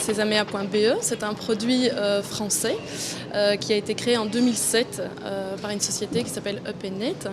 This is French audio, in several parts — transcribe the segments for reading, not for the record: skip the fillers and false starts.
Sesamea.be. C'est un produit français qui a été créé en 2007 par une société qui s'appelle Up&Net.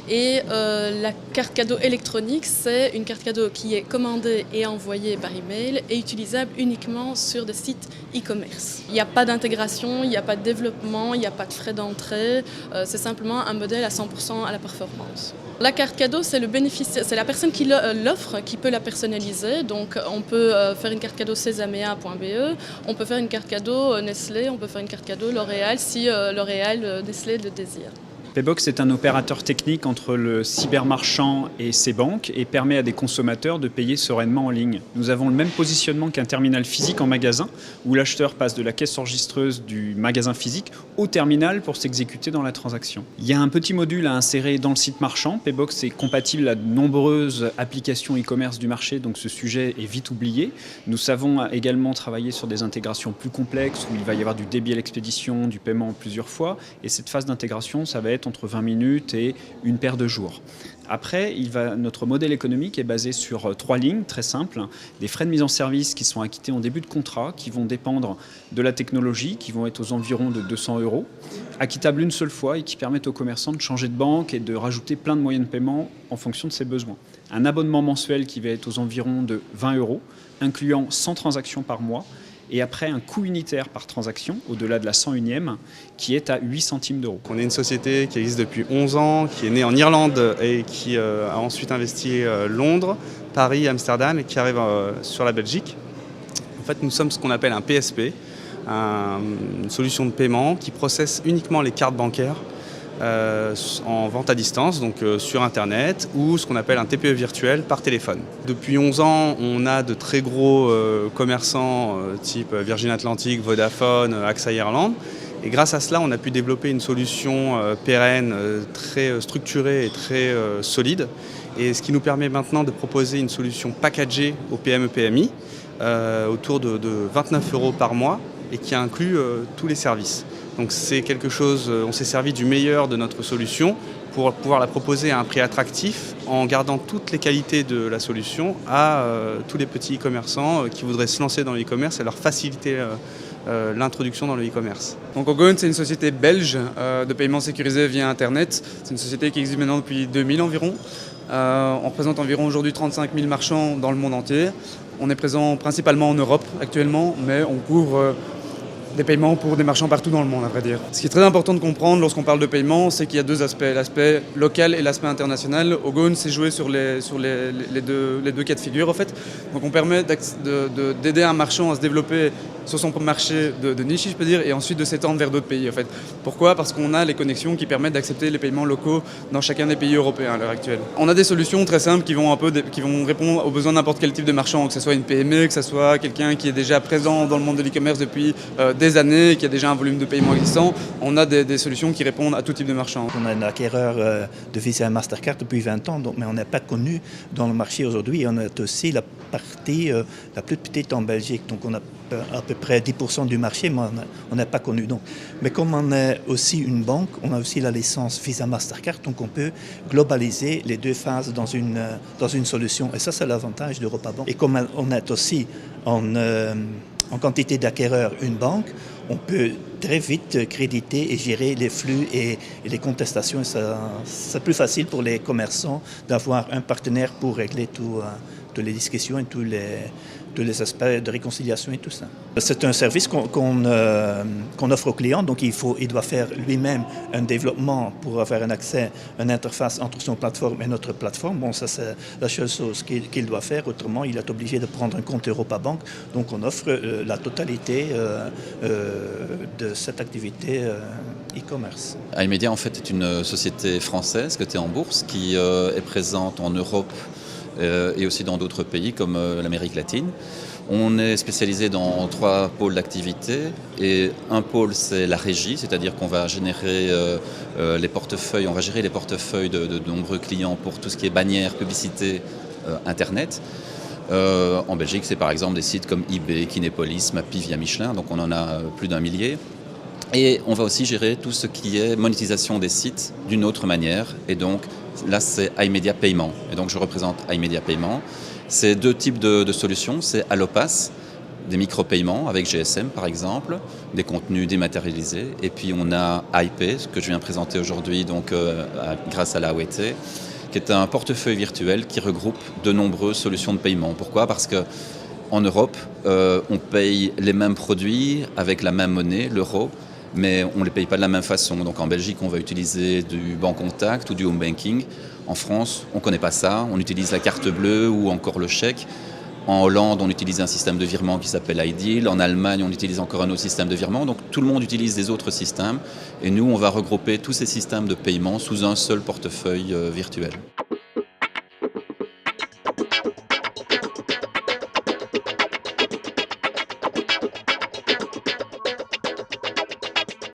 Et la carte cadeau électronique, c'est une carte cadeau qui est commandée et envoyée par email et utilisable uniquement sur des sites e-commerce. Il n'y a pas d'intégration, il n'y a pas de développement, il n'y a pas de frais d'entrée. C'est simplement un modèle à 100% à la performance. La carte cadeau, c'est le bénéficiaire, c'est la personne qui l'offre qui peut la personnaliser. Donc on peut faire une carte cadeau Sesamea.be, on peut faire une carte cadeau Nestlé, on peut faire une carte cadeau L'Oréal si L'Oréal Nestlé le désire. Paybox est un opérateur technique entre le cybermarchand et ses banques et permet à des consommateurs de payer sereinement en ligne. Nous avons le même positionnement qu'un terminal physique en magasin, où l'acheteur passe de la caisse enregistreuse du magasin physique au terminal pour s'exécuter dans la transaction. Il y a un petit module à insérer dans le site marchand. Paybox est compatible à de nombreuses applications e-commerce du marché, donc ce sujet est vite oublié. Nous savons également travailler sur des intégrations plus complexes, où il va y avoir du débit à l'expédition, du paiement en plusieurs fois, et cette phase d'intégration, ça va être entre 20 minutes et une paire de jours. Après, notre modèle économique est basé sur 3 lignes très simples. Des frais de mise en service qui sont acquittés en début de contrat, qui vont dépendre de la technologie, qui vont être aux environs de 200 €, acquittables une seule fois et qui permettent aux commerçants de changer de banque et de rajouter plein de moyens de paiement en fonction de ses besoins. Un abonnement mensuel qui va être aux environs de 20 €, incluant 100 transactions par mois, et après un coût unitaire par transaction, au-delà de la 101e, qui est à 8 centimes d'euros. On est une société qui existe depuis 11 ans, qui est née en Irlande et qui a ensuite investi Londres, Paris, Amsterdam et qui arrive sur la Belgique. En fait, nous sommes ce qu'on appelle un PSP, une solution de paiement qui processe uniquement les cartes bancaires en vente à distance, donc sur Internet, ou ce qu'on appelle un TPE virtuel par téléphone. Depuis 11 ans, on a de très gros commerçants type Virgin Atlantic, Vodafone, AXA Ireland. Et grâce à cela, on a pu développer une solution pérenne, très structurée et très solide. Et ce qui nous permet maintenant de proposer une solution packagée aux PME-PMI autour de 29 € par mois et qui inclut tous les services. Donc c'est quelque chose, on s'est servi du meilleur de notre solution pour pouvoir la proposer à un prix attractif en gardant toutes les qualités de la solution à tous les petits e-commerçants qui voudraient se lancer dans le e-commerce et leur faciliter l'introduction dans le e-commerce. Donc Ogone, c'est une société belge de paiement sécurisé via Internet. C'est une société qui existe maintenant depuis 2000 environ. On représente environ aujourd'hui 35 000 marchands dans le monde entier. On est présent principalement en Europe actuellement, mais on couvre des paiements pour des marchands partout dans le monde, à vrai dire. Ce qui est très important de comprendre lorsqu'on parle de paiement, c'est qu'il y a deux aspects, l'aspect local et l'aspect international. Ogone s'est joué sur les deux cas de figure, en fait. Donc on permet d'aider un marchand à se développer sur son marché de niche, je peux dire, et ensuite de s'étendre vers d'autres pays, en fait. Pourquoi ? Parce qu'on a les connexions qui permettent d'accepter les paiements locaux dans chacun des pays européens à l'heure actuelle. On a des solutions très simples qui vont répondre aux besoins de n'importe quel type de marchand, que ce soit une PME, que ce soit quelqu'un qui est déjà présent dans le monde de l'e-commerce depuis des années, qui a déjà un volume de paiement existant. On a des solutions qui répondent à tout type de marchand. On est un acquéreur de Visa et Mastercard depuis 20 ans, mais on n'est pas connu dans le marché aujourd'hui. On est aussi la partie la plus petite en Belgique, donc on a à peu près 10% du marché, mais on n'est pas connu. Donc. Mais comme on est aussi une banque, on a aussi la licence Visa Mastercard, donc on peut globaliser les deux phases dans une solution. Et ça, c'est l'avantage d'Europa Bank. Et comme on est aussi en quantité d'acquéreurs une banque, on peut très vite créditer et gérer les flux et les contestations. C'est plus facile pour les commerçants d'avoir un partenaire pour régler toutes les discussions et tous les aspects de réconciliation et tout ça. C'est un service qu'on offre aux clients, donc il doit faire lui-même un développement pour avoir un accès, une interface entre son plateforme et notre plateforme. Bon, ça c'est la seule chose qu'il doit faire, autrement il est obligé de prendre un compte Europa Bank. Donc on offre la totalité de cette activité e-commerce. iMedia en fait est une société française cotée en bourse qui est présente en Europe et aussi dans d'autres pays comme l'Amérique latine. On est spécialisé dans 3 pôles d'activité et un pôle c'est la régie, c'est-à-dire qu'on va générer les portefeuilles, on va gérer les portefeuilles de nombreux clients pour tout ce qui est bannières, publicité, Internet. En Belgique, c'est par exemple des sites comme eBay, Kinepolis, Mappy via Michelin, donc on en a plus d'1 millier. Et on va aussi gérer tout ce qui est monétisation des sites d'une autre manière. Et donc là, c'est iMedia Paiement. Et donc je représente iMedia Paiement. C'est 2 types de solutions. C'est Allopass des micro-paiements avec GSM par exemple, des contenus dématérialisés. Et puis on a iPay, ce que je viens présenter aujourd'hui donc, grâce à la AOT, qui est un portefeuille virtuel qui regroupe de nombreuses solutions de paiement. Pourquoi ? Parce qu'en Europe, on paye les mêmes produits avec la même monnaie, l'euro, mais on ne les paye pas de la même façon. Donc en Belgique, on va utiliser du bank contact ou du home banking. En France, on ne connaît pas ça, on utilise la carte bleue ou encore le chèque. En Hollande, on utilise un système de virement qui s'appelle iDeal. En Allemagne, on utilise encore un autre système de virement. Donc tout le monde utilise des autres systèmes. Et nous, on va regrouper tous ces systèmes de paiement sous un seul portefeuille virtuel.